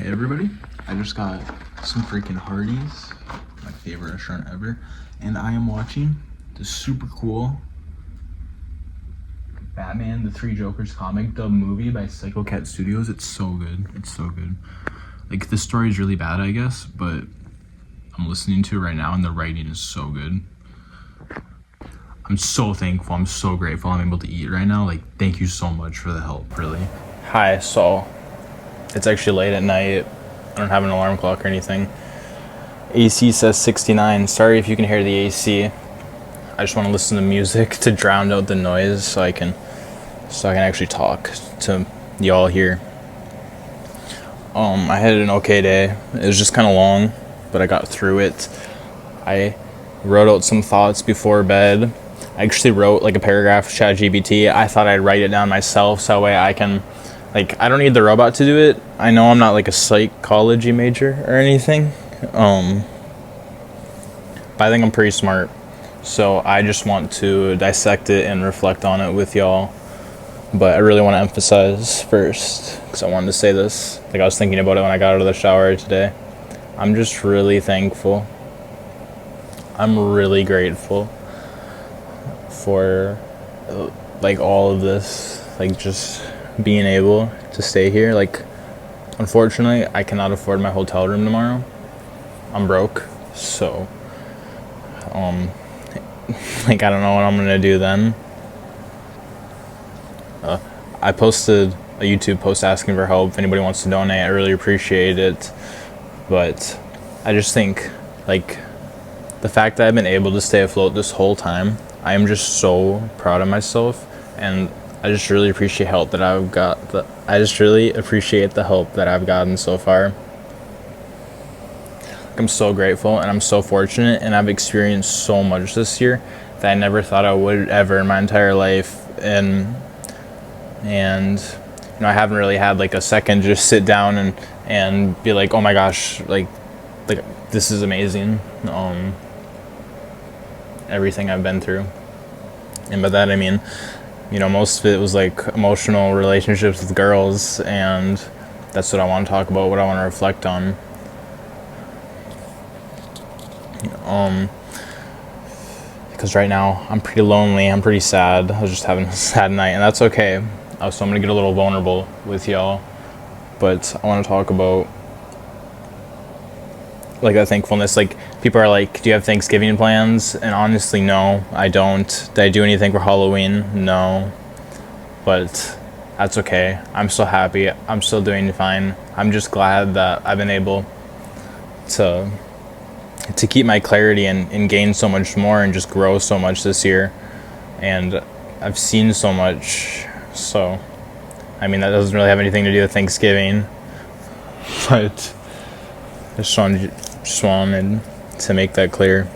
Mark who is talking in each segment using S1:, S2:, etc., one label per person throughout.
S1: Hey everybody, I just got some freaking Hardee's, my favorite restaurant ever, and I am watching the super cool Batman the Three Jokers comic dub movie by Psycho Cat Studios. It's so good. It's so good. Like, the story is really bad, I guess, but I'm listening to it right now and the writing is so good. I'm so thankful. I'm so grateful I'm able to eat right now. Like, thank you so much for the help, really. Hi, so it's actually late at night. I don't have an alarm clock or anything. AC says 69. Sorry if you can hear the AC. I just want to listen to music to drown out the noise so I can actually talk to y'all here. I had an okay day. It was just kind of long, but I got through it. I wrote out some thoughts before bed. I actually wrote like a paragraph to ChatGPT. I thought I'd write it down myself so that way I can, like, I don't need the robot to do it. I know I'm not like a psychology major or anything. But I think I'm pretty smart. So I just want to dissect it and reflect on it with y'all. But I really want to emphasize first, because I wanted to say this. Like, I was thinking about it when I got out of the shower today. I'm just really thankful. I'm really grateful for like all of this, like just being able to stay here. Like, unfortunately I cannot afford my hotel room tomorrow. I'm broke, so like, I don't know what I'm gonna do then. I posted a YouTube post asking for help if anybody wants to donate. I really appreciate it, but I just think, like, the fact that I've been able to stay afloat this whole time, I am just so proud of myself, and I just really appreciate help that I've got. I just really appreciate the help that I've gotten so far. I'm so grateful and I'm so fortunate, and I've experienced so much this year that I never thought I would ever in my entire life. And you know, I haven't really had like a second to just sit down and be like, oh my gosh, like this is amazing. Everything I've been through. And by that I mean, you know, most of it was like emotional relationships with girls, and that's what I want to talk about, what I want to reflect on. Because right now I'm pretty lonely, I'm pretty sad. I was just having a sad night, and that's okay. So I'm gonna get a little vulnerable with y'all, but I want to talk about like that thankfulness. Like, people are like, do you have Thanksgiving plans? And honestly, no, I don't. Did I do anything for Halloween? No, but that's okay. I'm still happy. I'm still doing fine. I'm just glad that I've been able to keep my clarity and gain so much more and just grow so much this year. And I've seen so much. So, I mean, that doesn't really have anything to do with Thanksgiving, but I just wanted to make that clear.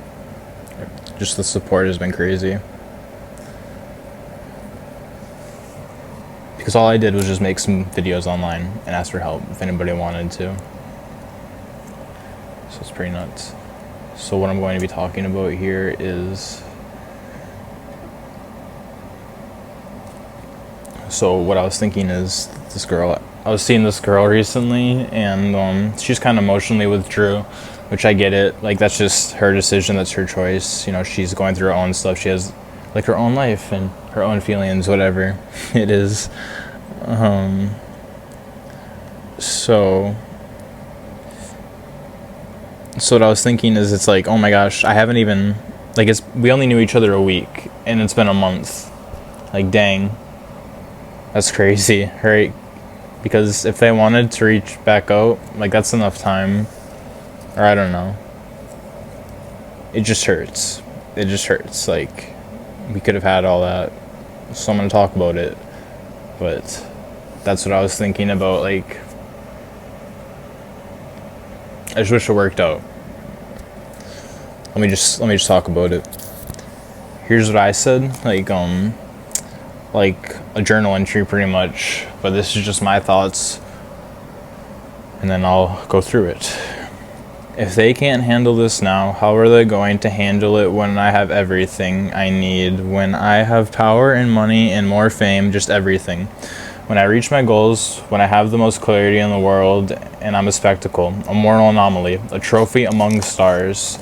S1: Just the support has been crazy. Because all I did was just make some videos online and ask for help if anybody wanted to. So it's pretty nuts. So what I'm going to be talking about here is... So what I was thinking is this girl. I was seeing this girl recently, and she's kind of emotionally withdrew, which I get it. Like, that's just her decision. That's her choice. You know, she's going through her own stuff. She has like her own life and her own feelings, whatever it is. So what I was thinking is, it's like, oh my gosh, I haven't even, like, we only knew each other a week, and it's been a month. Like, dang. That's crazy, right? Because if they wanted to reach back out, like, that's enough time. Or I don't know. It just hurts. It just hurts. Like, we could have had all that. So I'm going to talk about it. But that's what I was thinking about. Like, I just wish it worked out. Let me just talk about it. Here's what I said. Like a journal entry pretty much, but this is just my thoughts, and then I'll go through it. If they can't handle this now, how are they going to handle it when I have everything I need, when I have power and money and more fame, just everything? When I reach my goals, when I have the most clarity in the world, and I'm a spectacle, a moral anomaly, a trophy among stars.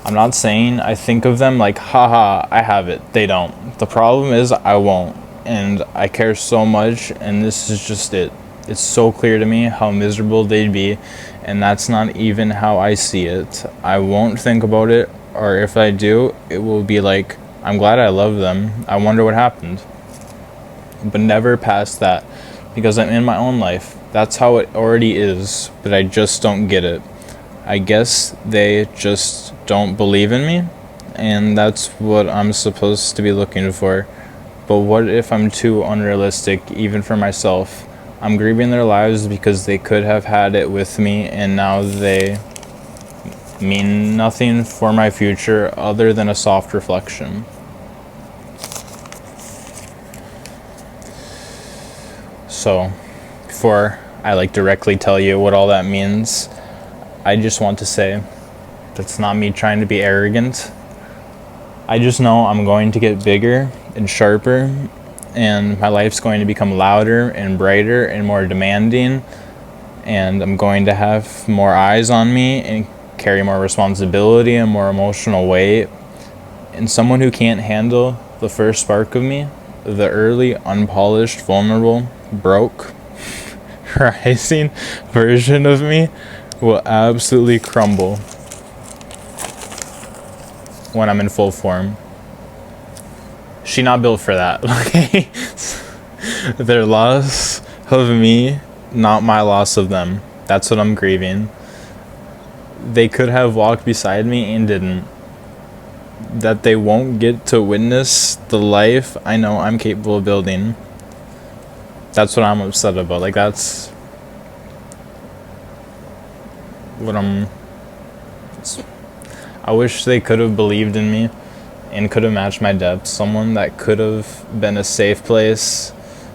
S1: I'm not saying I think of them like, haha, I have it. They don't. The problem is I won't. And I care so much, and this is just it. It's so clear to me how miserable they'd be, and that's not even how I see it. I won't think about it, or if I do, it will be like, I'm glad I love them. I wonder what happened. But never past that, because I'm in my own life. That's how it already is, but I just don't get it. I guess they just don't believe in me, and that's what I'm supposed to be looking for. But what if I'm too unrealistic, even for myself? I'm grieving their lives because they could have had it with me, and now they mean nothing for my future other than a soft reflection. So, before I directly tell you what all that means, I just want to say that's not me trying to be arrogant. I just know I'm going to get bigger and sharper, and my life's going to become louder and brighter and more demanding, and I'm going to have more eyes on me and carry more responsibility and more emotional weight. And someone who can't handle the first spark of me, the early, unpolished, vulnerable, broke, rising version of me, will absolutely crumble when I'm in full form. She not built for that, okay? Their loss of me, not my loss of them. That's what I'm grieving. They could have walked beside me and didn't. That they won't get to witness the life I know I'm capable of building. That's what I'm upset about. That's what I wish they could have believed in me and could have matched my depth. Someone that could have been a safe place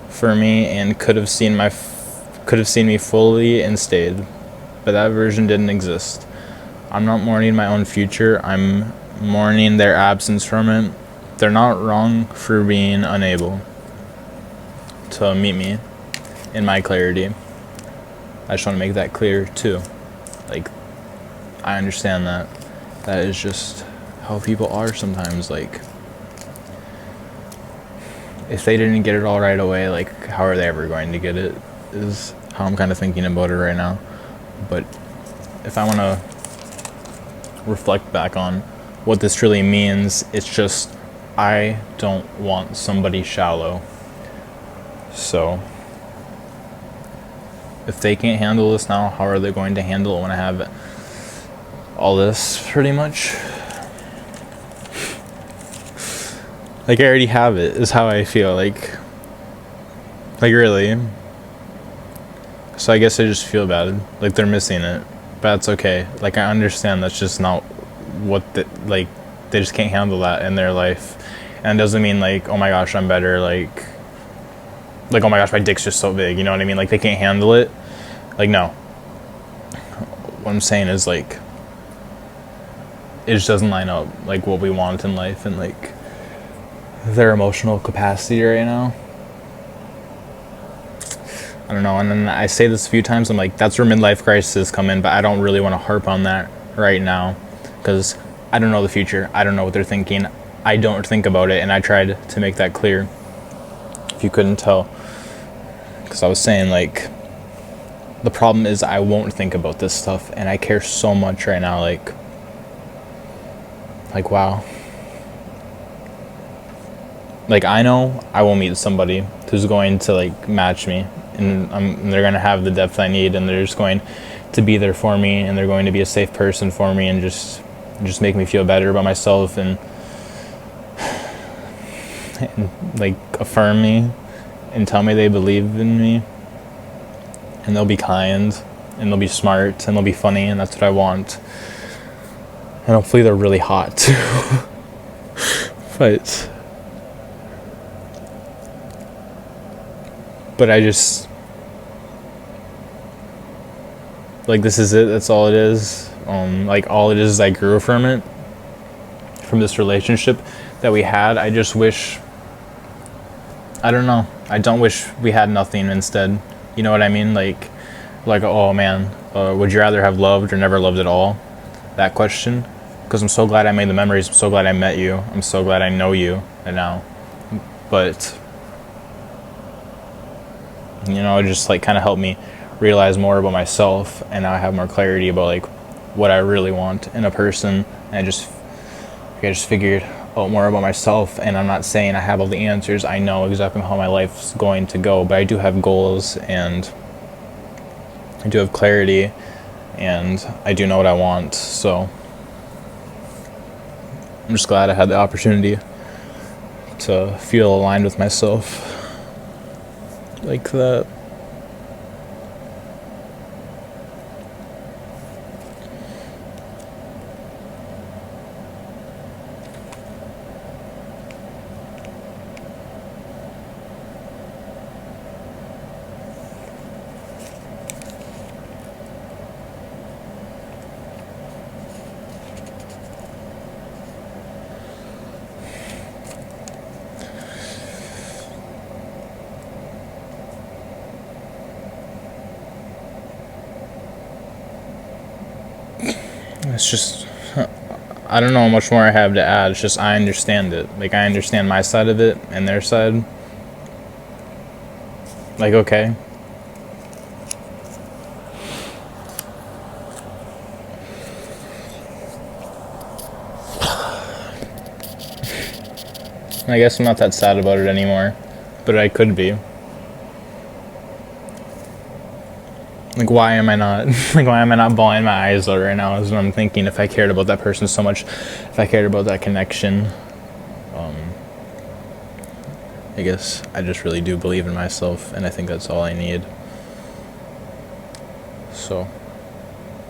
S1: for me and could have seen me fully and stayed. But that version didn't exist. I'm not mourning my own future. I'm mourning their absence from it. They're not wrong for being unable to meet me in my clarity. I just want to make that clear too. I understand that. That is just how people are sometimes. If they didn't get it all right away, how are they ever going to get it? Is how I'm kind of thinking about it right now. But if I want to reflect back on what this really means, it's just I don't want somebody shallow. So if they can't handle this now, how are they going to handle it when I have all this, pretty much? I already have it, is how I feel. Really. So I guess I just feel bad. They're missing it. But that's okay. I understand that's just not what they just can't handle that in their life. And it doesn't mean oh my gosh, I'm better, oh my gosh, my dick's just so big, you know what I mean? They can't handle it. No. What I'm saying is it just doesn't line up what we want in life and their emotional capacity right now. I don't know. And then I say this a few times, I'm that's where midlife crises come in, but I don't really want to harp on that right now because I don't know the future. I don't know what they're thinking. I don't think about it, and I tried to make that clear if you couldn't tell, because I was saying the problem is I won't think about this stuff, and I care so much right now. Wow. I know I will meet somebody who's going to match me, and they're going to have the depth I need, and they're just going to be there for me, and they're going to be a safe person for me, and just make me feel better about myself, and affirm me and tell me they believe in me, and they'll be kind, and they'll be smart, and they'll be funny, and that's what I want. And hopefully they're really hot too. But I just this is it. That's all it is. All it is I grew from it, from this relationship that we had. I just wish, I don't know. I don't wish we had nothing instead. You know what I mean? Like, oh man, would you rather have loved or never loved at all? That question. Because I'm so glad I made the memories. I'm so glad I met you. I'm so glad I know you and now. But, you know, it just like kind of helped me realize more about myself, and now I have more clarity about like what I really want in a person. And I just figured out more about myself, and I'm not saying I have all the answers. I know exactly how my life's going to go, but I do have goals, and I do have clarity, and I do know what I want. So I'm just glad I had the opportunity to feel aligned with myself like that. It's just, I don't know how much more I have to add. It's just I understand it. Like, I understand my side of it and their side. Like, okay. I guess I'm not that sad about it anymore, but I could be. Like, why am I not? Like, why am I not bawling my eyes out right now? Is what I'm thinking. If I cared about that person so much, if I cared about that connection, I guess I just really do believe in myself, and I think that's all I need. So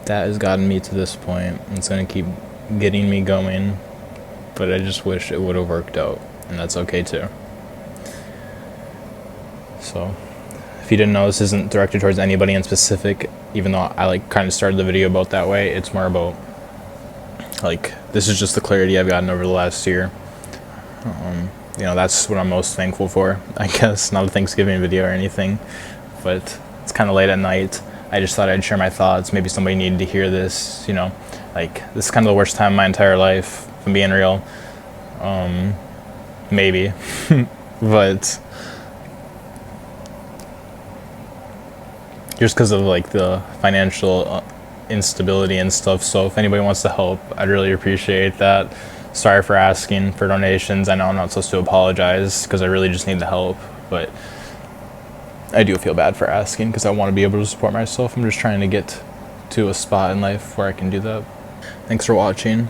S1: that has gotten me to this point. It's gonna keep getting me going, but I just wish it would have worked out, and that's okay too. So if you didn't know, this isn't directed towards anybody in specific, even though I like kind of started the video about that way. It's more about like, this is just the clarity I've gotten over the last year. You know, that's what I'm most thankful for, I guess. Not a Thanksgiving video or anything, but it's kind of late at night. I just thought I'd share my thoughts. Maybe somebody needed to hear this, you know. Like, this is kind of the worst time of my entire life, if I'm being real. Maybe. But just because of like the financial instability and stuff. So if anybody wants to help, I'd really appreciate that. Sorry for asking for donations. I know I'm not supposed to apologize because I really just need the help, but I do feel bad for asking because I want to be able to support myself. I'm just trying to get to a spot in life where I can do that. Thanks for watching.